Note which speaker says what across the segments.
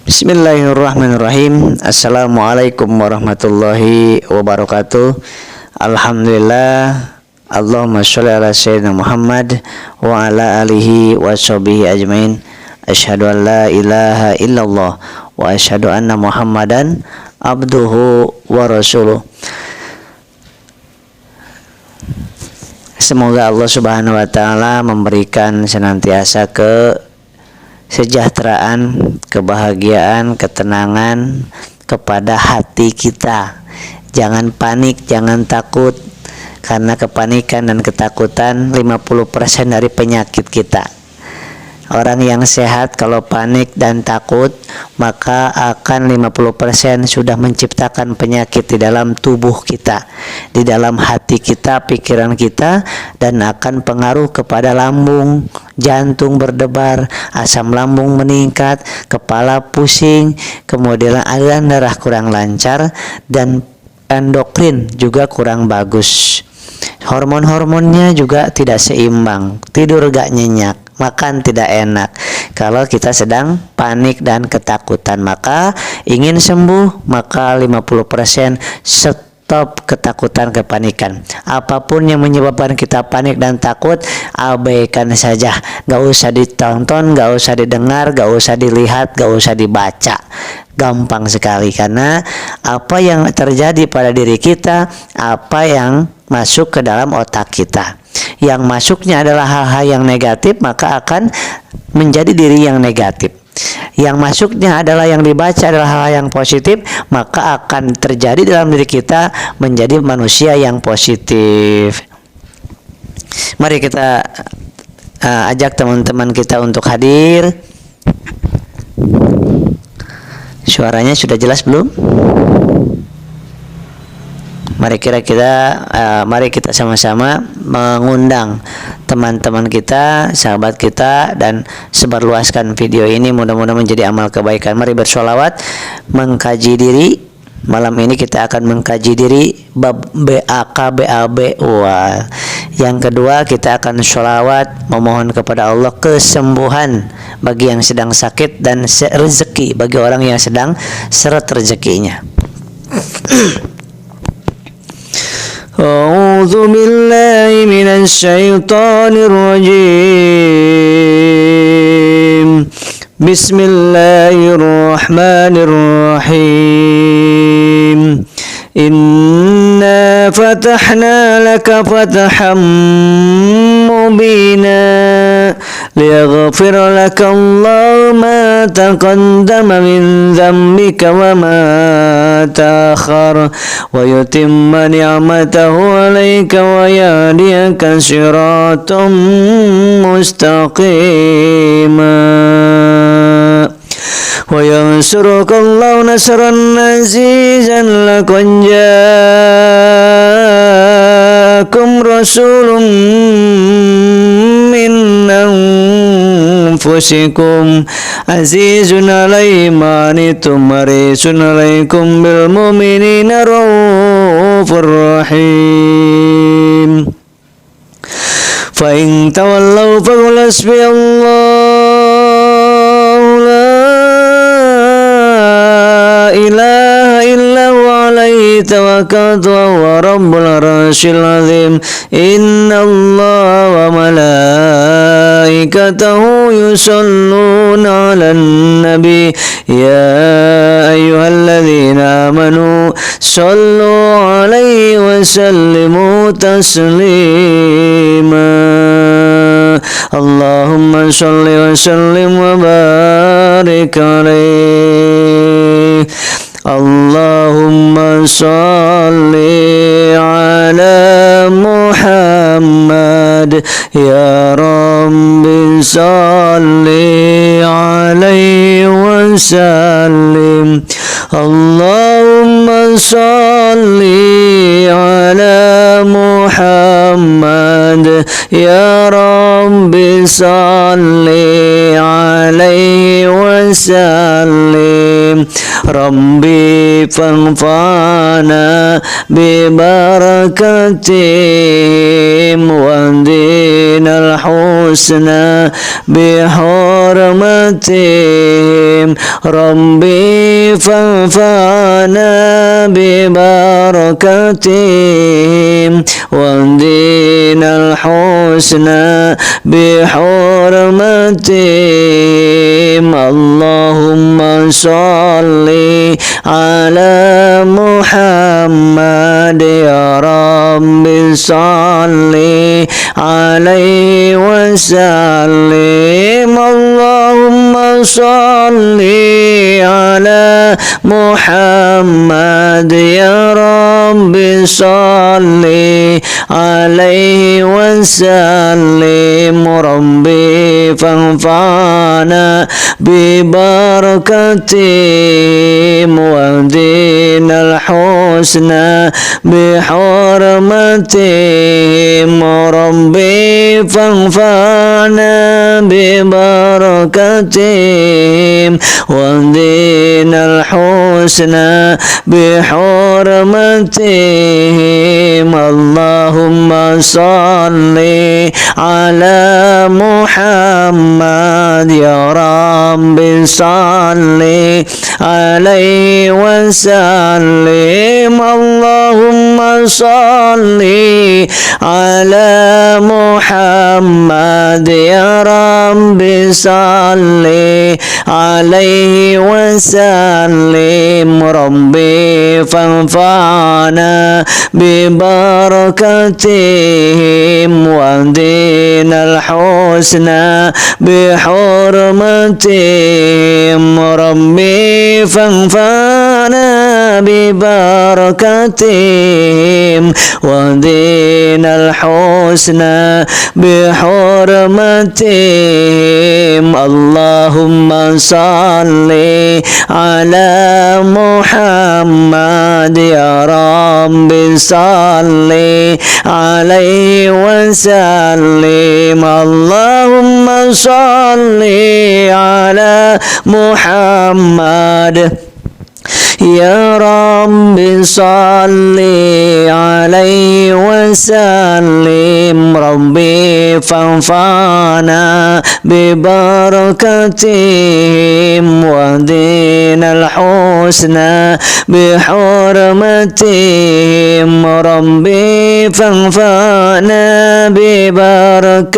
Speaker 1: Bismillahirrahmanirrahim. Assalamualaikum warahmatullahi wabarakatuh. Alhamdulillah. Allahumma sholli ala sayyidina Muhammad wa ala alihi wa sahbihi ajmain. Asyhadu an la ilaha illallah wa asyhadu anna Muhammadan abduhu wa rasuluh. Semoga Allah Subhanahu wa taala memberikan senantiasa kesejahteraan, kebahagiaan, ketenangan kepada hati kita. Jangan panik, jangan takut, karena kepanikan dan ketakutan 50% dari penyakit kita. Orang yang sehat kalau panik dan takut, maka akan 50% sudah menciptakan penyakit di dalam tubuh kita, di dalam hati kita, pikiran kita, dan akan pengaruh kepada lambung, jantung berdebar, asam lambung meningkat, kepala pusing, kemudian aliran darah kurang lancar, dan endokrin juga kurang bagus. Hormon-hormonnya juga tidak seimbang, tidur gak nyenyak, makan tidak enak. Kalau kita sedang panik dan ketakutan, maka ingin sembuh, maka 50% stop ketakutan, kepanikan. Apapun yang menyebabkan kita panik dan takut, abaikan saja. Gak usah ditonton, gak usah didengar, gak usah dilihat, gak usah dibaca. Gampang sekali, karena apa yang terjadi pada diri kita, apa yang masuk ke dalam otak kita, yang masuknya adalah hal-hal yang negatif, maka akan menjadi diri yang negatif. Yang masuknya adalah, yang dibaca adalah hal-hal yang positif, maka akan terjadi dalam diri kita menjadi manusia yang positif. Mari kita ajak teman-teman kita untuk hadir. Suaranya sudah jelas belum? Mari kita sama-sama mengundang teman-teman kita, sahabat kita, dan sebarluaskan video ini, mudah-mudahan menjadi amal kebaikan. Mari bersolawat, mengkaji diri. Malam ini kita akan mengkaji diri bab BAK. Yang kedua, kita akan sholawat memohon kepada Allah kesembuhan bagi yang sedang sakit dan rezeki bagi orang yang sedang seret rezekinya. A'udzu billahi minasy syaithanir rajim. Bismillahirrahmanirrahim. Inna fatahna laka fathan mubina liyaghfir laka Allah ma taqaddama min dhanbika wa ma ta'akhkhar wa yutimma ni'matahu 'alaika wa yahdiyaka siratan mustaqima wa yansuruka Allah nasran azizan laqad ja'akum rasulun min anfusikum azizun 'alaihi ma anittum harisun 'alaikum bil mu'minina raufur rahim. Fa in tawallaw faqul hasbiyallahu ilaha illa huwa alaihi tawakkaltu wa huwa rabbul arsyil azim. Innallaha wa malaikatahu yusholluna 'alan nabi ya ayyuhalladzina amanu shollu 'alaihi wa sallimu taslima. Allahumma sholli wa sallim wa barik alaihi. Allahumma sholli ala Muhammad ya Rabbi sholli alaihi wa sallim. Allahumma sholli ala Muhammad ya Rabbi sholli alaihi wa sallim. ربي فانفعنا ببركتهم واهدنا الحسنى بحرمتهم ربي فانفعنا ببركتهم واهدنا الحسنى بحرمتهم اللهم صل على محمد يا رب صل عليه وسلم اللهم صل على محمد يا رب صل عليه وسلم ربي فانفعنا ببركتهم واهدنا الحسنى بحرمتهم ربي فانفعنا ببركتهم واهدنا الحسنى بحرمتهم اللهم صل على محمد يا رب صل عليه وسلم اللهم صل على محمد يا رب صل عليه وسلم ربي فانفعنا ببركتهم واهدنا الحسنى بحرمتهم ربي فانفعنا ببركتهم واهدنا الحسنى بحرمتهم اللهم صل على محمد يا رب صل عليه وسلم اللهم صل على محمد يا رب صل عليه وسلم ربي فانفعنا ببركتهم واهدنا الحسنى بحرمتهم ربي فانفعنا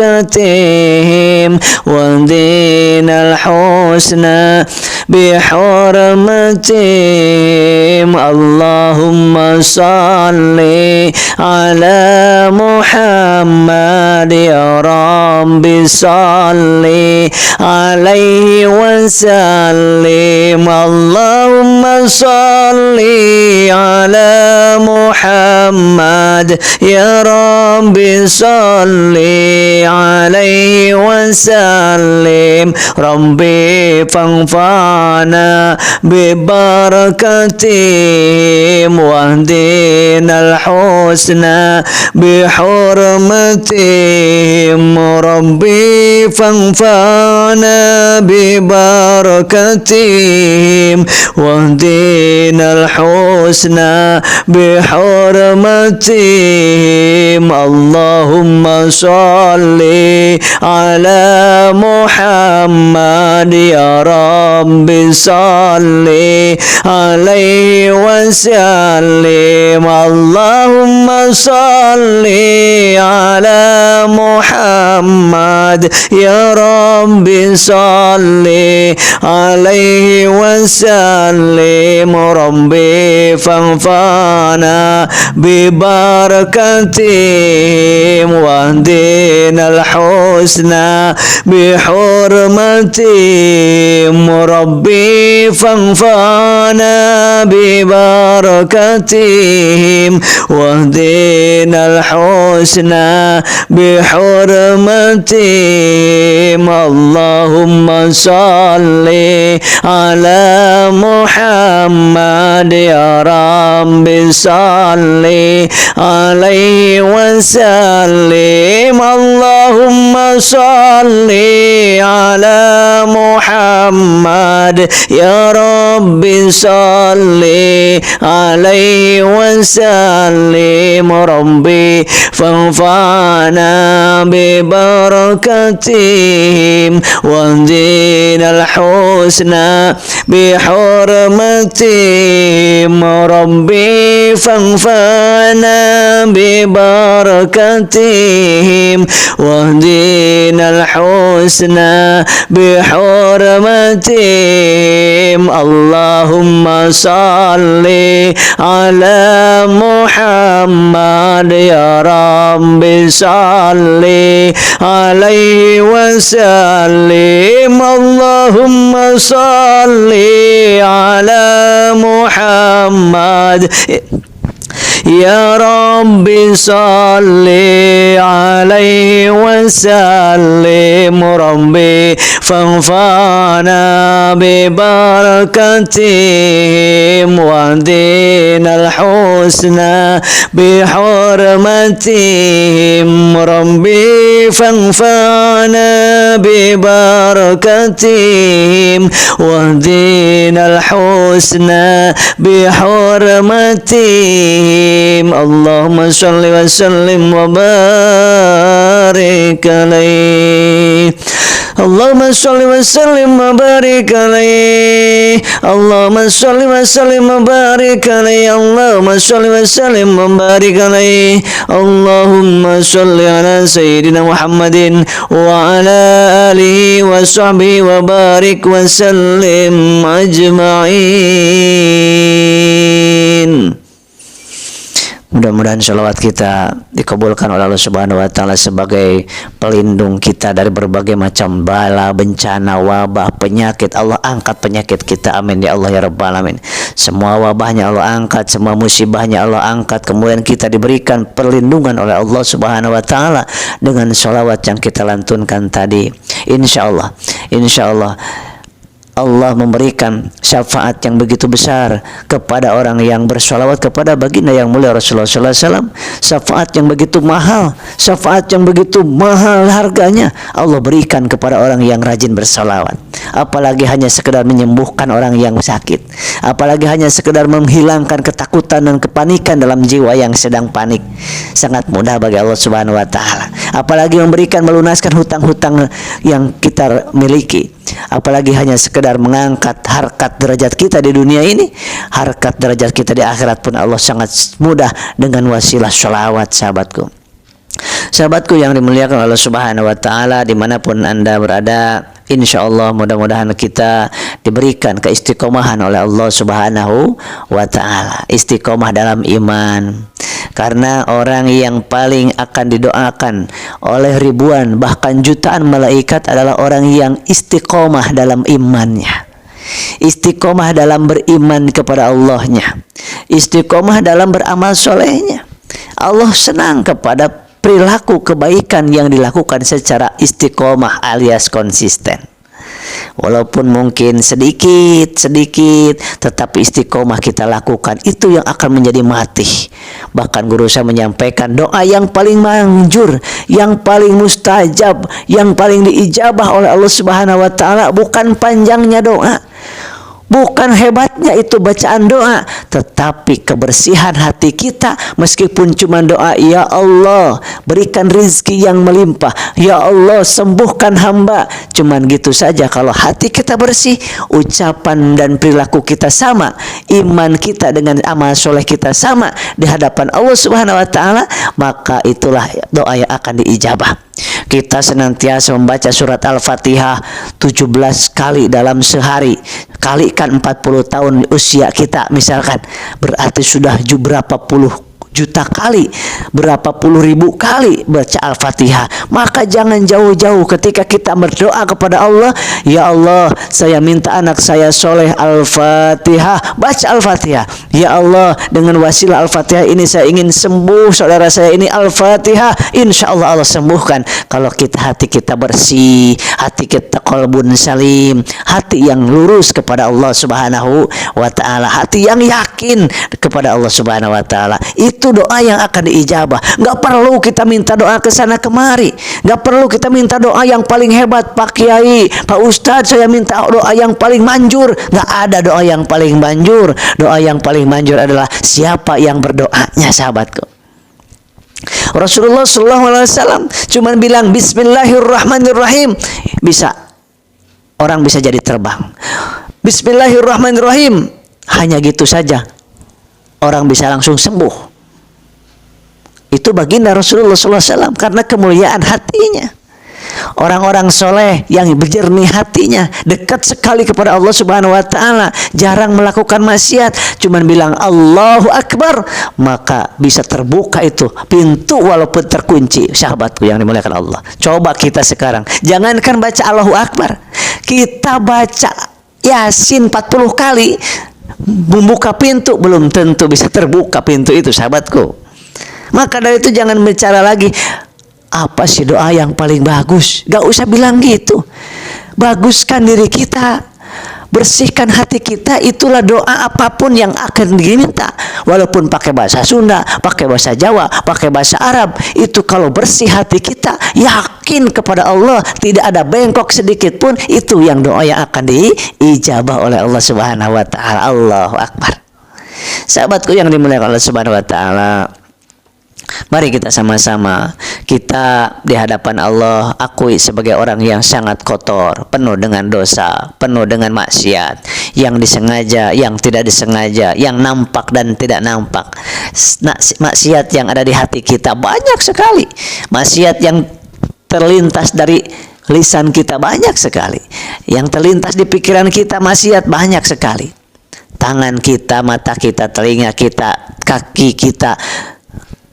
Speaker 1: ببركتهم واهدنا الحسنى بحرمتهم اللهم صل على محمد يا رب صل عليه وسلم اللهم صل على محمد يا رب صل عليه وسلم ربي فانفعنا ببركتهم واهدنا الحسنى بحرمتهم ربي فانفعنا ببركتهم واهدنا الحسنى بحرمتهم اللهم صل على محمد يا رب صل عليه وسلم اللهم صل على محمد يا رب صل عليه وسلم ربي فانفعنا ببركتهم واهدنا الحسنى بحرمتهم ربي فانفعنا ببركتهم واهدنا الحسنى بحرمتهم اللهم Allahumma salli ala Muhammad ya Rabbi salli alaihi wasallim. Allahumma salli ala Muhammad ya Rabbi salli alaihi wasallim. Rabbi fanfa'na bi barakatihim wahdinal husna bi hurmatihim. Rabbi fanfa'na bi barakatihim wahdinal husna bi hurmatihim. Allahumma salli ala Muhammad ya Rabbi salli alaihi wasallim. Allahumma salli ala Muhammad ya Rabbi salli alaihi wasallim. Rabbi fanfa'na bi barakatihim wahdinal husna bi hurmatihim. Rabbi fanfa'na bi barakatihim wahdinal husna bi hurmatihim. Allahumma salli wa sallim wa barik alaihi. Allahumma salli wa sallim wa barik alaihi. Allahumma salli wa sallim wa barik alaihi. Allahumma salli wa sallim wa barik alaihi. Allahumma salli ala sayyidina Muhammadin wa ala alihi wa sahbihi wa barik wa sallim ajma'in. Mudah-mudahan sholawat kita dikabulkan oleh Allah Subhanahu wa Ta'ala sebagai pelindung kita dari berbagai macam bala, bencana, wabah, penyakit. Allah angkat penyakit kita, amin ya Allah ya Rabbal alamin. Semua wabahnya Allah angkat, semua musibahnya Allah angkat. Kemudian kita diberikan perlindungan oleh Allah Subhanahu wa Ta'ala dengan sholawat yang kita lantunkan tadi. Insya Allah Allah memberikan syafaat yang begitu besar kepada orang yang bersolawat kepada baginda yang mulia Rasulullah SAW. Syafaat yang begitu mahal, syafaat yang begitu mahal harganya Allah berikan kepada orang yang rajin bersolawat. Apalagi hanya sekedar menyembuhkan orang yang sakit, apalagi hanya sekedar menghilangkan ketakutan dan kepanikan dalam jiwa yang sedang panik. Sangat mudah bagi Allah Subhanahu wa Ta'ala. Apalagi memberikan, melunaskan hutang-hutang yang kita miliki, apalagi hanya sekedar mengangkat harkat derajat kita di dunia ini, harkat derajat kita di akhirat pun Allah sangat mudah dengan wasilah sholawat. Sahabatku yang dimuliakan Allah Subhanahu wa Ta'ala, dimanapun Anda berada, insya Allah mudah-mudahan kita diberikan keistiqomahan oleh Allah Subhanahu wa Ta'ala, istiqomah dalam iman. Karena orang yang paling akan didoakan oleh ribuan bahkan jutaan malaikat adalah orang yang istiqomah dalam imannya, istiqomah dalam beriman kepada Allahnya, istiqomah dalam beramal solehnya. Allah senang kepada perilaku kebaikan yang dilakukan secara istiqomah alias konsisten. Walaupun mungkin sedikit, tetapi istiqomah kita lakukan, itu yang akan menjadi mati. Bahkan guru saya menyampaikan doa yang paling manjur, yang paling mustajab, yang paling diijabah oleh Allah Subhanahu wa Ta'ala bukan panjangnya doa, bukan hebatnya itu bacaan doa, tetapi kebersihan hati kita. Meskipun cuma doa, ya Allah berikan rizki yang melimpah, ya Allah sembuhkan hamba, cuman gitu saja. Kalau hati kita bersih, ucapan dan perilaku kita sama, iman kita dengan amal soleh kita sama di hadapan Allah Subhanahu wa Ta'ala, maka itulah doa yang akan diijabah. Kita senantiasa membaca surat Al-Fatihah 17 kali dalam sehari, kalikan 40 tahun usia kita misalkan, berarti sudah berapa puluh juta kali, berapa puluh ribu kali baca Al-Fatihah. Maka jangan jauh-jauh ketika kita berdoa kepada Allah, ya Allah, saya minta anak saya soleh, Al-Fatihah, baca Al-Fatihah. Ya Allah, dengan wasilah Al-Fatihah ini saya ingin sembuh saudara saya ini, Al-Fatihah, insya Allah Allah sembuhkan. Kalau hati kita bersih, hati kita qalbun salim, hati yang lurus kepada Allah Subhanahu wa ta'ala, hati yang yakin kepada Allah Subhanahu wa ta'ala, itu doa yang akan diijabah. Gak perlu kita minta doa ke sana kemari, gak perlu kita minta doa yang paling hebat, Pak Kiai, Pak Ustadz saya minta doa yang paling manjur. Gak ada doa yang paling manjur. Doa yang paling manjur adalah siapa yang berdoanya, sahabatku. Rasulullah SAW cuma bilang Bismillahirrahmanirrahim, bisa orang bisa jadi terbang. Bismillahirrahmanirrahim, hanya gitu saja orang bisa langsung sembuh. Itu baginda Rasulullah SAW karena kemuliaan hatinya. Orang-orang soleh yang berjernih hatinya, dekat sekali kepada Allah Subhanahu wa ta'ala, jarang melakukan maksiat, cuman bilang Allahu Akbar, maka bisa terbuka itu pintu walaupun terkunci. Sahabatku yang dimuliakan Allah, coba kita sekarang jangankan baca Allahu Akbar, kita baca Yasin 40 kali membuka pintu, belum tentu bisa terbuka pintu itu, sahabatku. Maka dari itu jangan bicara lagi apa sih doa yang paling bagus, gak usah bilang gitu. Baguskan diri kita, bersihkan hati kita, itulah doa apapun yang akan diminta. Walaupun pakai bahasa Sunda, pakai bahasa Jawa, pakai bahasa Arab, itu kalau bersih hati kita, yakin kepada Allah, tidak ada bengkok sedikit pun, itu yang doa yang akan diijabah oleh Allah Subhanahu wa ta'ala. Allahu Akbar. Sahabatku yang dimuliakan Allah Subhanahu wa ta'ala, mari kita sama-sama kita di hadapan Allah akui sebagai orang yang sangat kotor, penuh dengan dosa, penuh dengan maksiat, yang disengaja, yang tidak disengaja, yang nampak dan tidak nampak. Maksiat yang ada di hati kita banyak sekali. Maksiat yang terlintas dari lisan kita banyak sekali. Yang terlintas di pikiran kita maksiat banyak sekali. Tangan kita, mata kita, telinga kita, kaki kita,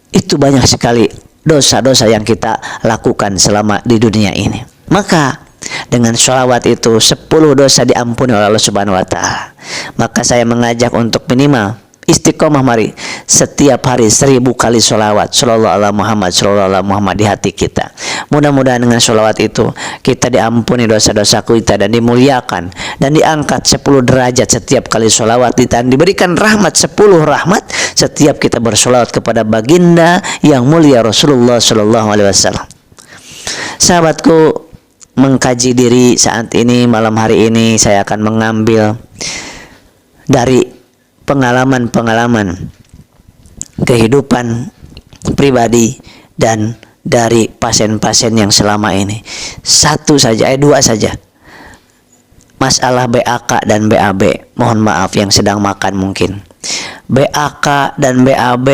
Speaker 1: itu banyak sekali dosa-dosa yang kita lakukan selama di dunia ini. Maka dengan sholawat itu 10 dosa diampuni oleh Allah Subhanahu wa ta'ala. Maka saya mengajak untuk minimal istiqomah, mari setiap hari 1000 kali sholawat sallallahu ala Muhammad, sallallahu ala Muhammad di hati kita. Mudah-mudahan dengan sholawat itu kita diampuni dosa-dosa kita dan dimuliakan dan diangkat 10 derajat setiap kali sholawat, dan diberikan rahmat 10 rahmat setiap kita bersolawat kepada baginda yang mulia Rasulullah sallallahu alaihi wasallam. Sahabatku, mengkaji diri saat ini, malam hari ini saya akan mengambil dari pengalaman-pengalaman kehidupan pribadi dan dari pasien-pasien yang selama ini. Dua saja. Masalah BAK dan BAB. Mohon maaf yang sedang makan mungkin. BAK dan BAB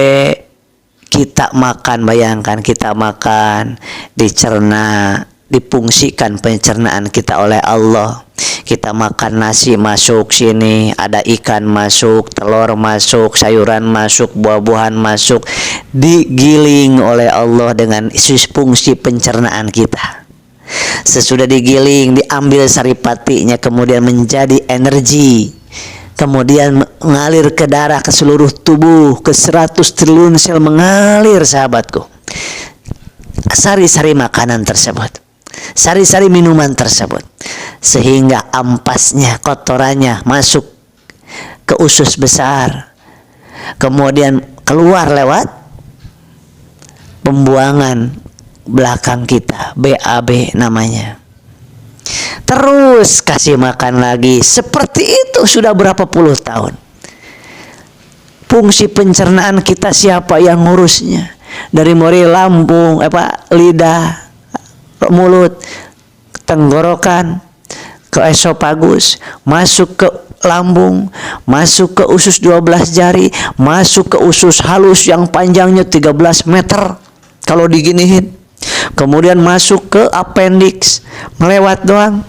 Speaker 1: kita makan, bayangkan kita makan, dicerna, difungsikan pencernaan kita oleh Allah. Kita makan nasi masuk sini, ada ikan masuk, telur masuk, sayuran masuk, buah-buahan masuk, digiling oleh Allah dengan fungsi pencernaan kita. Sesudah digiling, diambil saripatinya, kemudian menjadi energi, kemudian mengalir ke darah, ke seluruh tubuh, ke 100 triliun sel mengalir, sahabatku. Sari-sari makanan tersebut, sari-sari minuman tersebut, sehingga ampasnya, kotorannya masuk ke usus besar, kemudian keluar lewat pembuangan belakang kita, BAB namanya. Terus kasih makan lagi, seperti itu sudah berapa puluh tahun. Fungsi pencernaan kita siapa yang ngurusnya? Dari mulai lambung, lidah, mulut, tenggorokan, ke esofagus, masuk ke lambung, masuk ke usus 12 jari, masuk ke usus halus yang panjangnya 13 meter kalau diginiin, kemudian masuk ke appendix, melewat doang.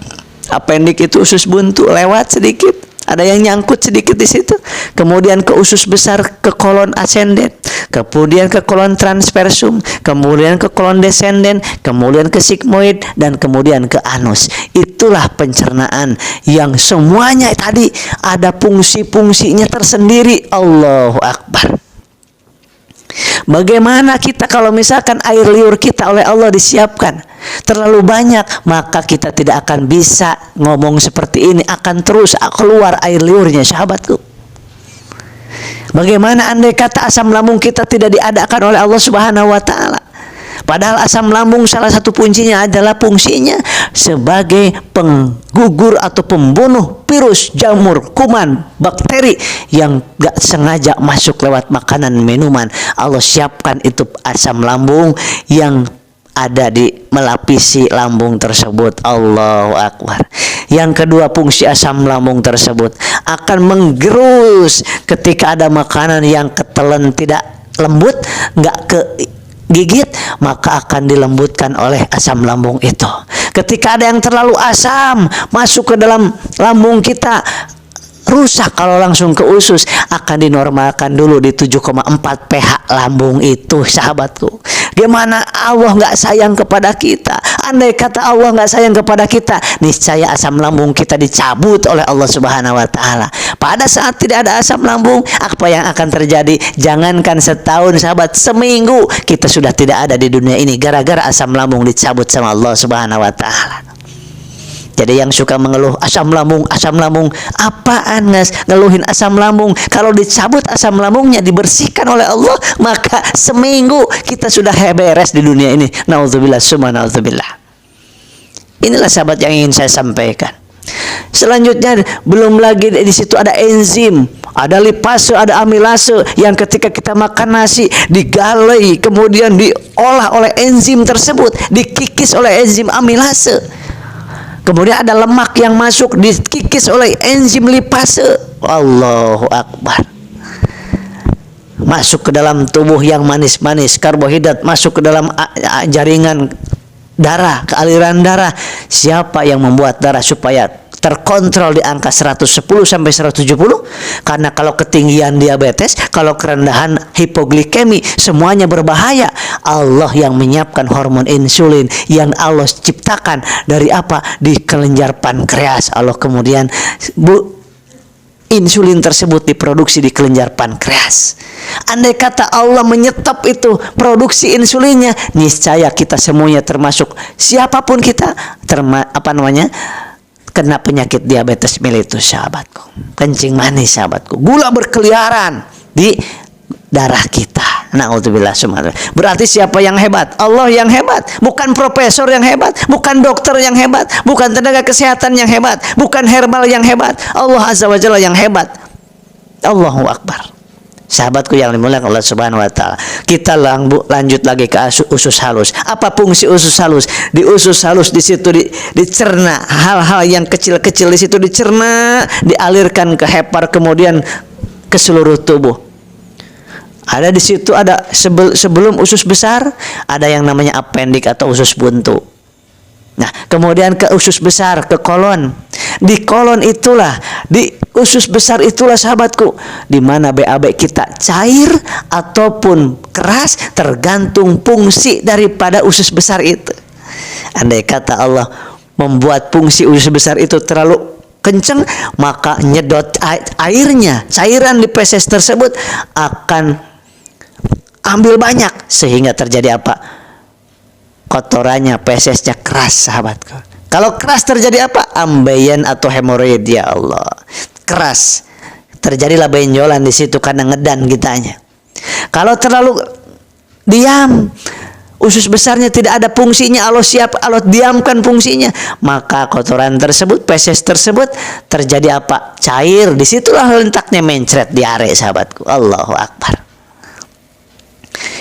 Speaker 1: Appendix itu usus buntu, lewat sedikit, Ada yang nyangkut sedikit di situ. Kemudian ke usus besar, ke kolon ascendent, kemudian ke kolon transversum, kemudian ke kolon descendent, kemudian ke sigmoid, dan kemudian ke anus. Itulah pencernaan yang semuanya tadi ada fungsi-fungsinya tersendiri. Allahu Akbar. Bagaimana kita kalau misalkan air liur kita oleh Allah disiapkan terlalu banyak, maka kita tidak akan bisa ngomong seperti ini, akan terus keluar air liurnya, sahabatku. Bagaimana andai kata asam lambung kita tidak diadakan oleh Allah Subhanahu wa taala? Padahal asam lambung salah satu fungsinya adalah fungsinya sebagai penggugur atau pembunuh virus, jamur, kuman, bakteri yang gak sengaja masuk lewat makanan, minuman. Allah siapkan itu asam lambung yang ada di melapisi lambung tersebut. Allahu Akbar. Yang kedua, fungsi asam lambung tersebut akan menggerus ketika ada makanan yang ketelan, tidak lembut, nggak ke gigit, maka akan dilembutkan oleh asam lambung itu. Ketika ada yang terlalu asam masuk ke dalam lambung kita, rusak kalau langsung ke usus, akan dinormalkan dulu di 7,4 pH lambung itu, sahabatku. Gimana Allah nggak sayang kepada kita? Andai kata Allah nggak sayang kepada kita, niscaya asam lambung kita dicabut oleh Allah Subhanahu wa taala. Pada saat tidak ada asam lambung, apa yang akan terjadi? Jangankan setahun, sahabat, seminggu kita sudah tidak ada di dunia ini gara-gara asam lambung dicabut sama Allah Subhanahu wa taala. Jadi yang suka mengeluh asam lambung, apaan Mas ngeluhin asam lambung? Kalau dicabut asam lambungnya, dibersihkan oleh Allah, maka seminggu kita sudah beres di dunia ini. Nauzubillah, summa nauzubillah. Inilah sahabat yang ingin saya sampaikan. Selanjutnya, belum lagi di situ ada enzim, ada lipase, ada amilase yang ketika kita makan nasi digalai, kemudian diolah oleh enzim tersebut, dikikis oleh enzim amilase. Kemudian ada lemak yang masuk dikikis oleh enzim lipase. Allahu Akbar. Masuk ke dalam tubuh yang manis-manis, karbohidrat masuk ke dalam jaringan darah, ke aliran darah. Siapa yang membuat darah supaya terkontrol di angka 110 sampai 170? Karena kalau ketinggian diabetes, kalau kerendahan hipoglikemi, semuanya berbahaya. Allah yang menyiapkan hormon insulin yang Allah ciptakan dari apa? Di kelenjar pankreas. Allah kemudian insulin tersebut diproduksi di kelenjar pankreas. Andai kata Allah menyetop itu produksi insulinnya, niscaya kita semuanya termasuk siapapun kita kena penyakit diabetes mellitus, sahabatku. Kencing manis, sahabatku. Gula berkeliaran di darah kita. Na'udzubillah. Berarti siapa yang hebat? Allah yang hebat. Bukan profesor yang hebat, bukan dokter yang hebat, bukan tenaga kesehatan yang hebat, bukan herbal yang hebat. Allah Azza wa Jalla yang hebat. Allahu Akbar. Sahabatku yang dimuliakan Allah Subhanahu wa taala. Kita lanjut lagi ke usus halus. Apa fungsi usus halus? Di usus halus di situ dicerna hal-hal yang kecil-kecil, di situ dicerna, dialirkan ke hepar, kemudian ke seluruh tubuh. Ada di situ ada sebelum usus besar ada yang namanya apendik atau usus buntu. Nah, kemudian ke usus besar, ke kolon. Di kolon itulah, di usus besar itulah, sahabatku, di mana BAB kita cair ataupun keras tergantung fungsi daripada usus besar itu. Andai kata Allah membuat fungsi usus besar itu terlalu kencang, maka nyedot airnya, cairan di feses tersebut akan ambil banyak, sehingga terjadi apa? Kotorannya, fesesnya keras, sahabatku. Kalau keras terjadi apa? Ambeien atau hemoroid, ya Allah. Keras. Terjadilah benjolan di situ karena ngedan kitanya. Kalau terlalu diam, usus besarnya tidak ada fungsinya, Allah diamkan fungsinya, maka kotoran tersebut, feses tersebut terjadi apa? Cair. Disitulah letaknya mencret, diare, sahabatku. Allahu Akbar.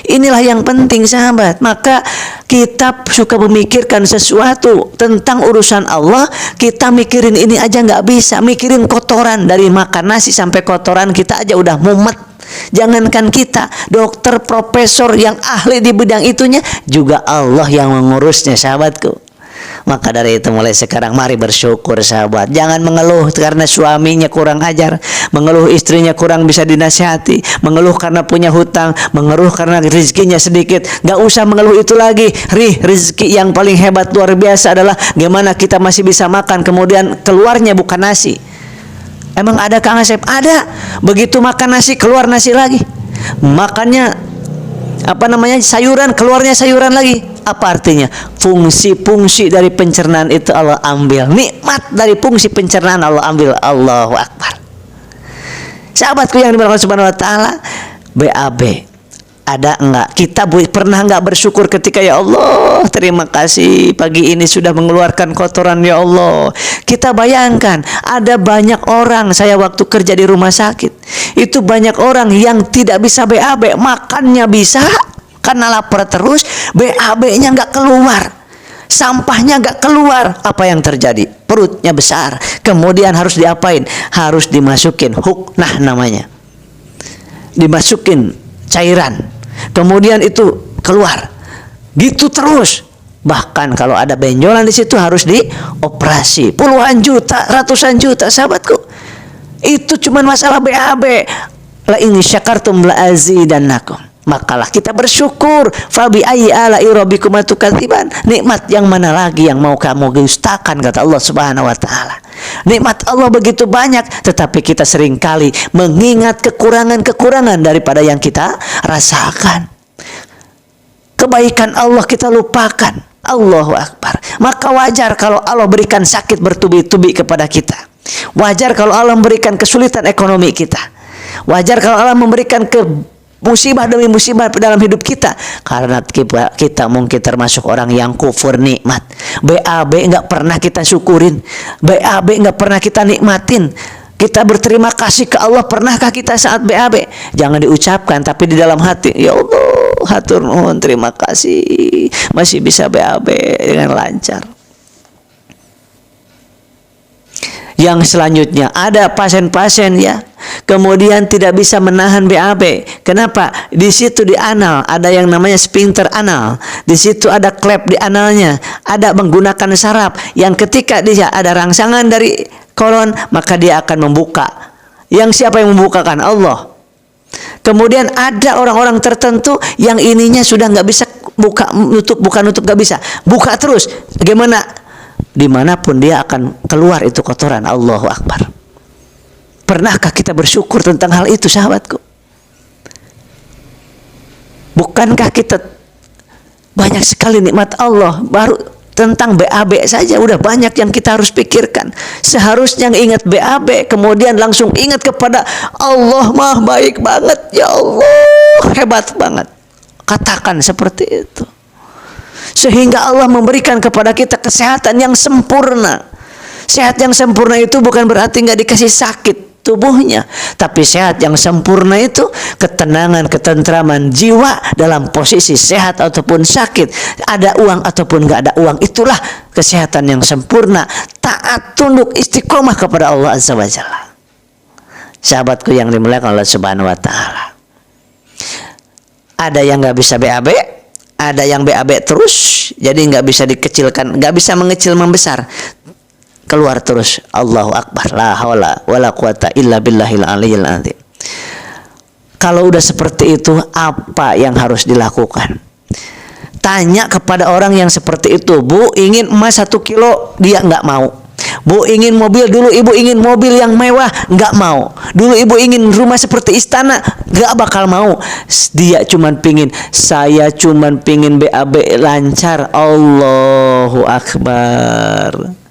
Speaker 1: Inilah yang penting, sahabat. Maka kita suka memikirkan sesuatu tentang urusan Allah, kita mikirin ini aja nggak bisa. Mikirin kotoran, dari makan nasi sampai kotoran kita aja udah mumet. Jangankan kita, dokter, profesor yang ahli di bidang itunya, juga Allah yang mengurusnya, sahabatku. Maka dari itu mulai sekarang mari bersyukur sahabat. Jangan mengeluh karena suaminya kurang ajar, mengeluh istrinya kurang bisa dinasihati, mengeluh karena punya hutang, mengeluh karena rezekinya sedikit. Gak usah mengeluh itu lagi. Rezeki yang paling hebat luar biasa adalah gimana kita masih bisa makan, kemudian keluarnya bukan nasi. Emang ada Kang Asep? Ada. Begitu makan nasi keluar nasi lagi. Makannya sayuran, keluarnya sayuran lagi. Apa artinya? Fungsi-fungsi dari pencernaan itu Allah ambil. Nikmat dari fungsi pencernaan Allah ambil. Allahu Akbar. Sahabatku yang dimuliakan Subhanahu wa taala, BAB ada enggak? Kita pernah enggak bersyukur ketika ya Allah, terima kasih pagi ini sudah mengeluarkan kotoran ya Allah. Kita bayangkan ada banyak orang, saya waktu kerja di rumah sakit, itu banyak orang yang tidak bisa BAB, makannya bisa karena lapar terus, BAB-nya enggak keluar, sampahnya enggak keluar. Apa yang terjadi? Perutnya besar. Kemudian harus diapain? Harus dimasukin huknah namanya, dimasukin cairan, kemudian itu keluar, gitu terus. Bahkan kalau ada benjolan di situ harus dioperasi, puluhan juta, ratusan juta. Sahabatku, itu cuma masalah BAB. La in syakartum la azidannakum. Makalah kita bersyukur. Fabi ayyi ala'i rabbikuma tukadziban. Nikmat yang mana lagi yang mau kamu dustakan, kata Allah Subhanahu wa taala. Nikmat Allah begitu banyak, tetapi kita seringkali mengingat kekurangan-kekurangan daripada yang kita rasakan. Kebaikan Allah kita lupakan. Allahu Akbar. Maka wajar kalau Allah berikan sakit bertubi-tubi kepada kita. Wajar kalau Allah memberikan kesulitan ekonomi kita. Wajar kalau Allah memberikan musibah demi musibah dalam hidup kita, karena kita mungkin termasuk orang yang kufur nikmat. BAB nggak pernah kita syukurin, BAB nggak pernah kita nikmatin. Kita berterima kasih ke Allah pernahkah kita saat BAB? Jangan diucapkan, tapi di dalam hati, ya Allah, hatur nuhun, terima kasih masih bisa BAB dengan lancar. Yang selanjutnya ada pasien-pasien ya, kemudian tidak bisa menahan BAB. Kenapa? Di situ di anal ada yang namanya sphincter anal. Di situ ada klep di analnya, ada menggunakan saraf yang ketika dia ada rangsangan dari kolon, maka dia akan membuka. Yang siapa yang membukakan? Allah. Kemudian ada orang-orang tertentu yang ininya sudah nggak bisa buka nutup nggak bisa, buka terus. Bagaimana? Dimanapun dia akan keluar itu kotoran. Allahu Akbar. Pernahkah kita bersyukur tentang hal itu sahabatku? Bukankah kita banyak sekali nikmat Allah, baru tentang BAB saja udah banyak yang kita harus pikirkan. Seharusnya ingat BAB, kemudian langsung ingat kepada Allah, mah baik banget ya Allah, hebat banget. Katakan seperti itu, sehingga Allah memberikan kepada kita kesehatan yang sempurna. Sehat yang sempurna itu bukan berarti nggak dikasih sakit tubuhnya, tapi sehat yang sempurna itu ketenangan, ketentraman jiwa dalam posisi sehat ataupun sakit, ada uang ataupun nggak ada uang, itulah kesehatan yang sempurna. Taat, tunduk, istiqomah kepada Allah Azza wa Jalla. Sahabatku yang dimuliakan Allah Subhanahu wa taala, ada yang nggak bisa BAB, ada yang BAB terus, jadi nggak bisa dikecilkan, nggak bisa mengecil membesar, keluar terus. Allahu Akbar, la haula wala quwata illa billahil aliyil azim. Kalau udah seperti itu, apa yang harus dilakukan? Tanya kepada orang yang seperti itu. Bu, ingin emas 1 kilo, dia nggak mau. Bu, ingin mobil, dulu ibu ingin mobil yang mewah, nggak mau. Dulu ibu ingin rumah seperti istana, nggak bakal mau. Dia cuman pingin, saya cuman pingin BAB lancar. Allahu Akbar.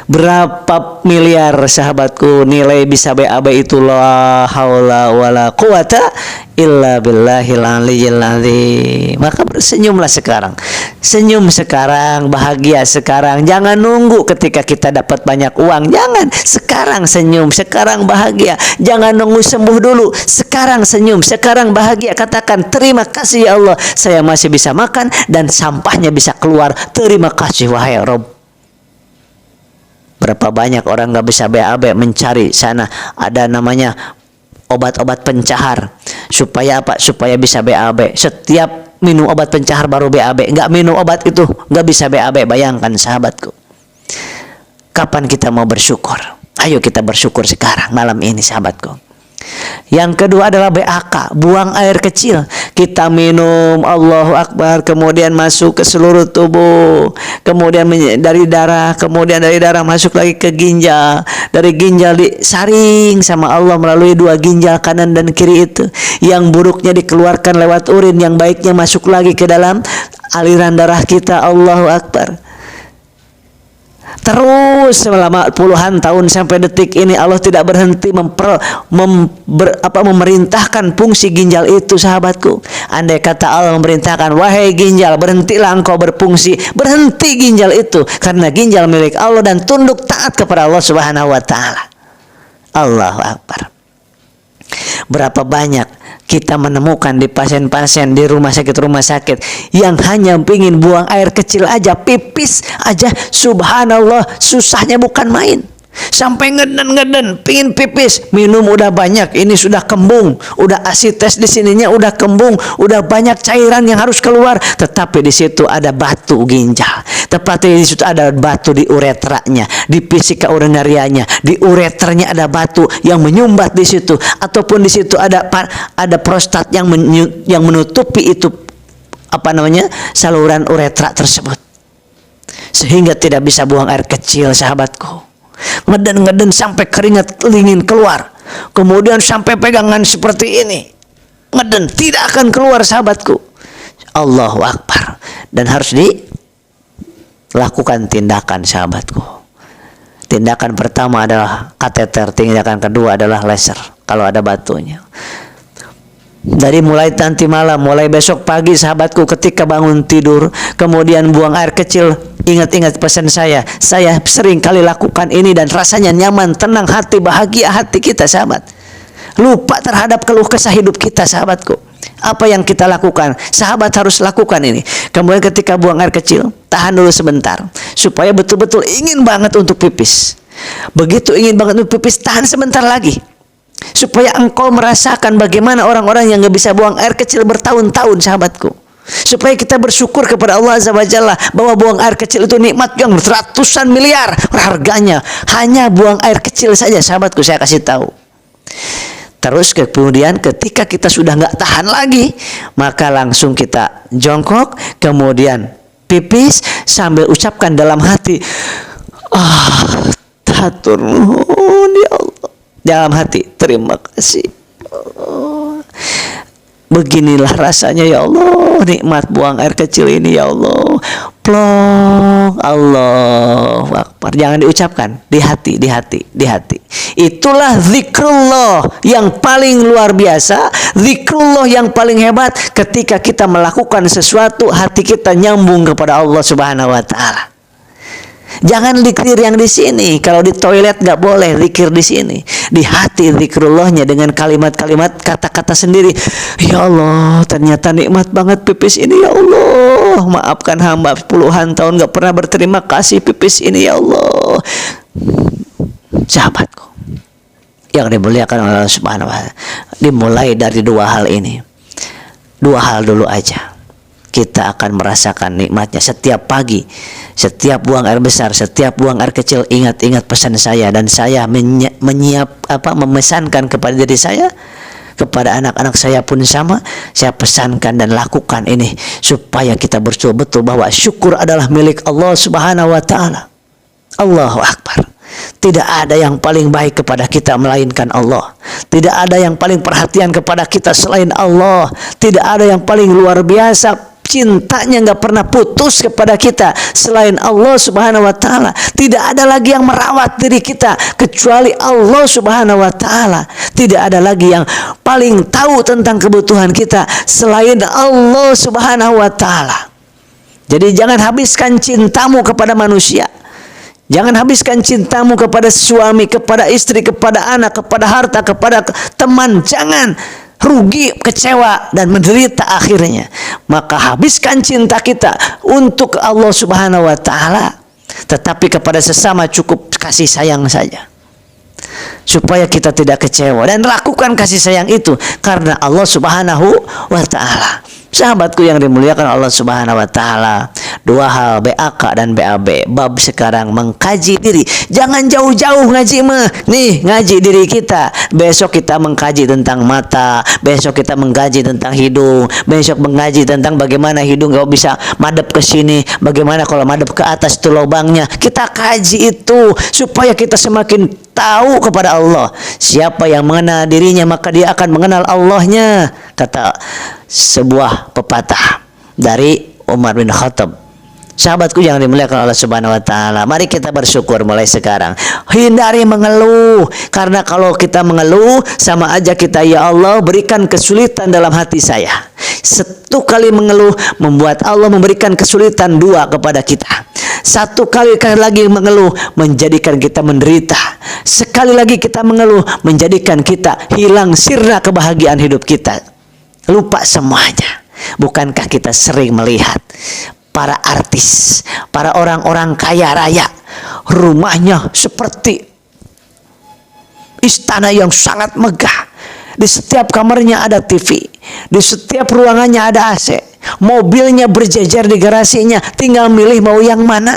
Speaker 1: Berapa miliar sahabatku nilai bisa BAB itu? La haula wala quwata illa billahil aliyyil azim. Maka bersenyumlah sekarang. Senyum sekarang, bahagia sekarang. Jangan nunggu ketika kita dapat banyak uang. Jangan, sekarang senyum, sekarang bahagia. Jangan nunggu sembuh dulu. Sekarang senyum, sekarang bahagia. Katakan, terima kasih ya Allah, saya masih bisa makan dan sampahnya bisa keluar. Terima kasih wahai Rabb. Berapa banyak orang nggak bisa BAB, mencari sana ada namanya obat-obat pencahar. Supaya apa? Supaya bisa BAB. Setiap minum obat pencahar baru BAB. Nggak minum obat itu nggak bisa BAB. Bayangkan sahabatku. Kapan kita mau bersyukur? Ayo kita bersyukur sekarang, malam ini sahabatku. Yang kedua adalah BAK, buang air kecil. Kita minum, Allahu Akbar, kemudian masuk ke seluruh tubuh, kemudian dari darah, kemudian dari darah masuk lagi ke ginjal, dari ginjal disaring sama Allah melalui dua ginjal kanan dan kiri itu. Yang buruknya dikeluarkan lewat urin, yang baiknya masuk lagi ke dalam aliran darah kita. Allahu Akbar. Terus selama puluhan tahun sampai detik ini Allah tidak berhenti memerintahkan fungsi ginjal itu sahabatku. Andai kata Allah memerintahkan, wahai ginjal berhentilah engkau berfungsi, berhenti ginjal itu, karena ginjal milik Allah dan tunduk taat kepada Allah Subhanahu wa Ta'ala. Allahu Akbar. Berapa banyak kita menemukan di pasien-pasien di rumah sakit yang hanya ingin buang air kecil aja, pipis aja, subhanallah, susahnya bukan main. Sampai ngeden pingin pipis, minum udah banyak, ini sudah kembung, udah asites di sininya udah kembung, udah banyak cairan yang harus keluar, tetapi di situ ada batu ginjal, tepatnya di situ ada batu di uretranya, di fisika urinarianya, di ureternya ada batu yang menyumbat di situ, ataupun di situ ada prostat yang menutupi itu saluran uretra tersebut, sehingga tidak bisa buang air kecil sahabatku. Ngeden sampai keringat ingin keluar, kemudian sampai pegangan seperti ini, ngeden tidak akan keluar sahabatku. Allahu Akbar. Dan harus dilakukan tindakan sahabatku. Tindakan pertama adalah kateter, tindakan kedua adalah laser kalau ada batunya. Dari mulai nanti malam, mulai besok pagi sahabatku, ketika bangun tidur kemudian buang air kecil, ingat-ingat pesan saya sering kali lakukan ini dan rasanya nyaman, tenang hati, bahagia hati kita sahabat. Lupa terhadap keluh kesah hidup kita sahabatku. Apa yang kita lakukan, sahabat harus lakukan ini. Kemudian ketika buang air kecil, tahan dulu sebentar, supaya betul-betul ingin banget untuk pipis. Begitu ingin banget untuk pipis, tahan sebentar lagi, supaya engkau merasakan bagaimana orang-orang yang gak bisa buang air kecil bertahun-tahun sahabatku. Supaya kita bersyukur kepada Allah Azza wa Jalla bahwa buang air kecil itu nikmat yang ratusan miliar harganya. Hanya buang air kecil saja sahabatku, saya kasih tahu. Terus kemudian ketika kita sudah nggak tahan lagi, maka langsung kita jongkok, kemudian pipis sambil ucapkan dalam hati, hatur nuhun ya Allah. Dalam hati, terima kasih Allah. Beginilah rasanya ya Allah, nikmat buang air kecil ini ya Allah. Plong, Allahu Akbar. Jangan diucapkan, di hati, di hati, di hati. Itulah zikrullah yang paling luar biasa, zikrullah yang paling hebat. Ketika kita melakukan sesuatu, hati kita nyambung kepada Allah Subhanahu wa Ta'ala. Jangan zikir yang di sini. Kalau di toilet nggak boleh zikir di sini. Di hati zikrullahnya dengan kalimat-kalimat, kata-kata sendiri. Ya Allah, ternyata nikmat banget pipis ini ya Allah. Maafkan hamba puluhan tahun nggak pernah berterima kasih pipis ini ya Allah. Sahabatku yang dimuliakan oleh Allah Subhanahu wa Ta'ala, dimulai dari dua hal ini. Dua hal dulu aja. Kita akan merasakan nikmatnya setiap pagi, setiap buang air besar, setiap buang air kecil. Ingat-ingat pesan saya, dan saya memesankan kepada diri saya, kepada anak-anak saya pun sama. Saya pesankan dan lakukan ini supaya kita betul-betul bahwa syukur adalah milik Allah Subhanahu wa Ta'ala. Allahu Akbar. Tidak ada yang paling baik kepada kita melainkan Allah. Tidak ada yang paling perhatian kepada kita selain Allah. Tidak ada yang paling luar biasa cintanya nggak pernah putus kepada kita selain Allah Subhanahu wa Ta'ala. Tidak ada lagi yang merawat diri kita kecuali Allah Subhanahu wa Ta'ala. Tidak ada lagi yang paling tahu tentang kebutuhan kita selain Allah Subhanahu wa Ta'ala. Jadi jangan habiskan cintamu kepada manusia. Jangan habiskan cintamu kepada suami, kepada istri, kepada anak, kepada harta, kepada teman. Jangan. Rugi, kecewa, dan menderita akhirnya. Maka habiskan cinta kita untuk Allah Subhanahu wa Ta'ala, tetapi kepada sesama cukup kasih sayang saja, supaya kita tidak kecewa. Dan lakukan kasih sayang itu karena Allah Subhanahu wa Ta'ala. Sahabatku yang dimuliakan Allah Subhanahu wa Ta'ala, Dua hal, BAK dan BAB. Bab sekarang mengkaji diri. Jangan jauh-jauh ngaji mah. Nih, ngaji diri kita. Besok kita mengkaji tentang mata, besok kita mengkaji tentang hidung, besok mengkaji tentang bagaimana hidung kalau bisa madep ke sini, bagaimana kalau madep ke atas itu lubangnya. Kita kaji itu supaya kita semakin tahu kepada Allah. Siapa yang mengenal dirinya maka dia akan mengenal Allahnya, kata sebuah pepatah dari Umar bin Khattab. Sahabatku yang dimuliakan Allah Subhanahu wa taala, mari kita bersyukur mulai sekarang. Hindari mengeluh, karena kalau kita mengeluh sama aja kita, ya Allah berikan kesulitan dalam hati saya. Satu kali mengeluh membuat Allah memberikan kesulitan dua kepada kita. Satu kali lagi mengeluh menjadikan kita menderita. Sekali lagi kita mengeluh menjadikan kita hilang sirna kebahagiaan hidup kita. Lupa semuanya. Bukankah kita sering melihat para artis, para orang-orang kaya raya, rumahnya seperti istana yang sangat megah. Di setiap kamarnya ada TV, di setiap ruangannya ada AC, mobilnya berjejer di garasinya, tinggal milih mau yang mana.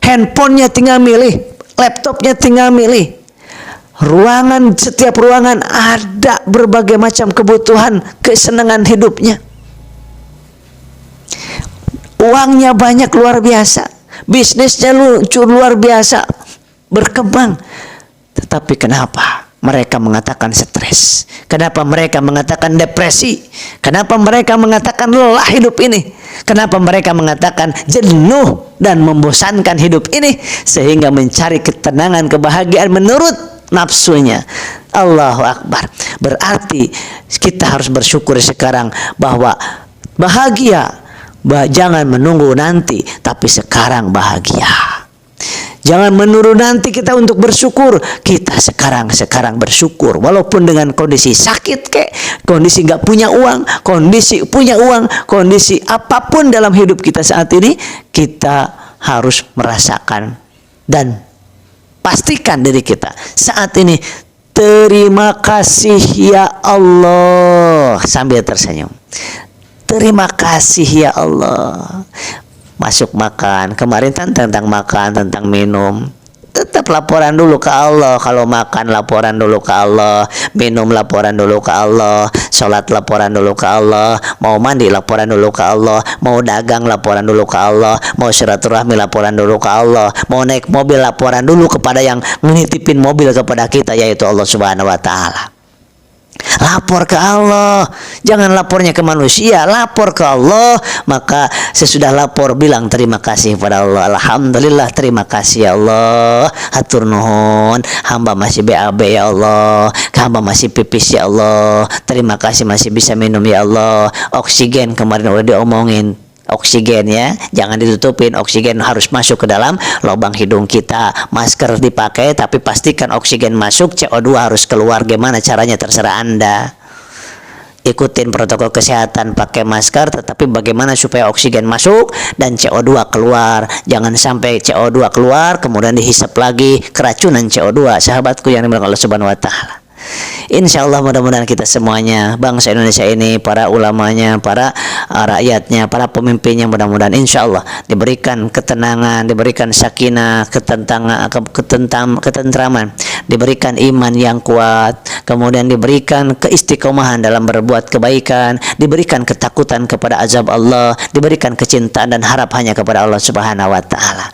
Speaker 1: Handphonenya tinggal milih, laptopnya tinggal milih. Ruangan, setiap ruangan ada berbagai macam kebutuhan, kesenangan hidupnya. Uangnya banyak luar biasa, bisnisnya luar biasa, berkembang. Tetapi kenapa mereka mengatakan stres? Kenapa mereka mengatakan depresi? Kenapa mereka mengatakan lelah hidup ini? Kenapa mereka mengatakan jenuh dan membosankan hidup ini? Sehingga mencari ketenangan, kebahagiaan menurut nafsunya. Allahu Akbar. Berarti kita harus bersyukur sekarang bahwa bahagia. Jangan menunggu nanti, tapi sekarang bahagia. Jangan menunggu nanti kita untuk bersyukur. Kita sekarang bersyukur. Walaupun dengan kondisi sakit kek, kondisi nggak punya uang, kondisi punya uang, kondisi apapun dalam hidup kita saat ini, kita harus merasakan dan pastikan diri kita saat ini, terima kasih ya Allah, sambil tersenyum. Terima kasih ya Allah. Masuk makan, kemarin tentang makan, tentang minum, tetap laporan dulu ke Allah. Kalau makan laporan dulu ke Allah, minum laporan dulu ke Allah, sholat laporan dulu ke Allah, mau mandi laporan dulu ke Allah, mau dagang laporan dulu ke Allah, mau silaturahmi laporan dulu ke Allah, mau naik mobil laporan dulu kepada yang menitipin mobil kepada kita, yaitu Allah Subhanahu wa taala. Lapor ke Allah, jangan lapornya ke manusia, lapor ke Allah. Maka sesudah lapor bilang terima kasih pada Allah. Alhamdulillah, terima kasih ya Allah, hatur nuhun, hamba masih BAB ya Allah, hamba masih pipis ya Allah, terima kasih masih bisa minum ya Allah. Oksigen kemarin udah diomongin, oksigen ya, jangan ditutupin, oksigen harus masuk ke dalam lubang hidung kita. Masker dipakai tapi pastikan oksigen masuk, CO2 harus keluar. Gimana caranya terserah Anda. Ikutin protokol kesehatan, pakai masker, tetapi bagaimana supaya oksigen masuk dan CO2 keluar. Jangan sampai CO2 keluar kemudian dihisap lagi, keracunan CO2. Sahabatku yang dimuliakan Allah Subhanahu wa taala. Insya Allah mudah-mudahan kita semuanya, bangsa Indonesia ini, para ulamanya, para rakyatnya, para pemimpinnya, mudah-mudahan insya Allah diberikan ketenangan, diberikan sakinah, ketentraman, diberikan iman yang kuat, kemudian diberikan keistiqomahan dalam berbuat kebaikan, diberikan ketakutan kepada azab Allah, diberikan kecintaan dan harap hanya kepada Allah Subhanahu wa taala.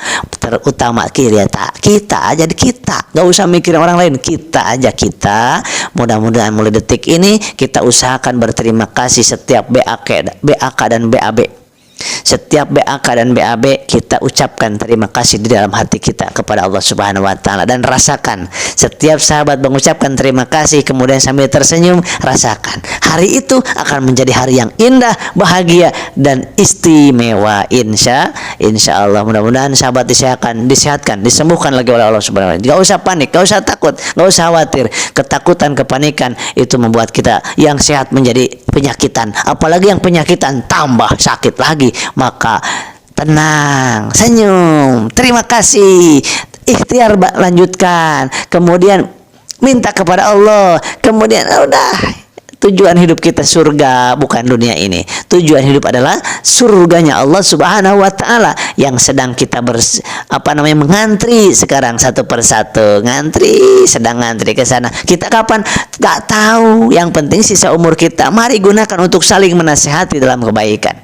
Speaker 1: Terutama kita aja, kita gak usah mikirin orang lain, kita aja, kita. Mudah-mudahan mulai detik ini kita usahakan berterima kasih setiap BAK dan BAB. Setiap BAK dan BAB kita ucapkan terima kasih di dalam hati kita kepada Allah Subhanahu wa taala, dan rasakan setiap sahabat mengucapkan terima kasih kemudian sambil tersenyum, rasakan hari itu akan menjadi hari yang indah, bahagia dan istimewa. Insya Allah mudah-mudahan sahabat disehatkan, disembuhkan lagi oleh Allah Subhanahu wa taala. Gak usah panik, gak usah takut, gak usah khawatir. Ketakutan, kepanikan itu membuat kita yang sehat menjadi penyakitan, apalagi yang penyakitan tambah sakit lagi. Maka tenang, senyum, terima kasih, ikhtiar lanjutkan, kemudian minta kepada Allah, kemudian udah Tujuan hidup kita surga, bukan dunia ini. Tujuan hidup adalah surganya Allah Subhanahu wa taala yang sedang kita mengantri sekarang satu persatu. Sedang ngantri ke sana. Kita kapan? Gak tahu. Yang penting sisa umur kita, mari gunakan untuk saling menasihati dalam kebaikan.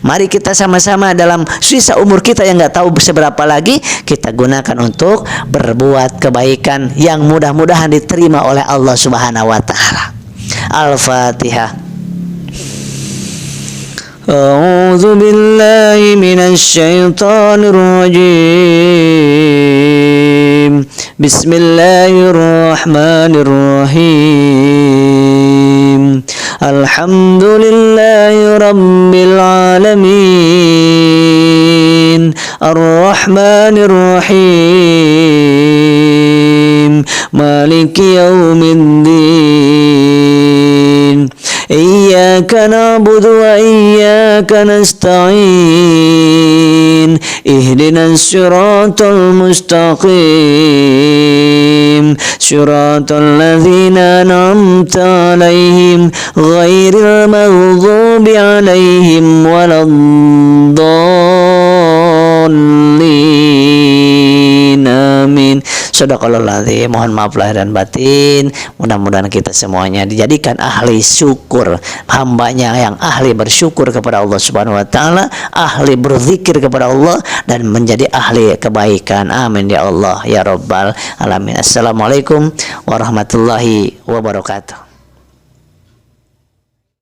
Speaker 1: Mari kita sama-sama dalam sisa umur kita yang gak tahu seberapa lagi, kita gunakan untuk berbuat kebaikan yang mudah-mudahan diterima oleh Allah Subhanahu wa taala. Al-Fatihah. A'udzu billahi minasy syaithanir rajim. Bismillahirrahmanirrahim. Alhamdulillahi rabbil alamin. Ar-Rahmanir Rahim. Maliki yaumiddin. Iyyaka na'budu wa iyyaka nasta'in. Ihdinas siratal mustaqim. Siratal ladzina an'amta 'alaihim ghairil maghdubi 'alaihim waladdallin. Amin. Shadaqallahul azim. Mohon maaf lahir dan batin. Mudah-mudahan kita semuanya dijadikan ahli syukur, hambanya yang ahli bersyukur kepada Allah Subhanahu wa taala, ahli berzikir kepada Allah, dan menjadi ahli kebaikan. Amin ya Allah ya rabbal alamin. Assalamualaikum warahmatullahi wabarakatuh.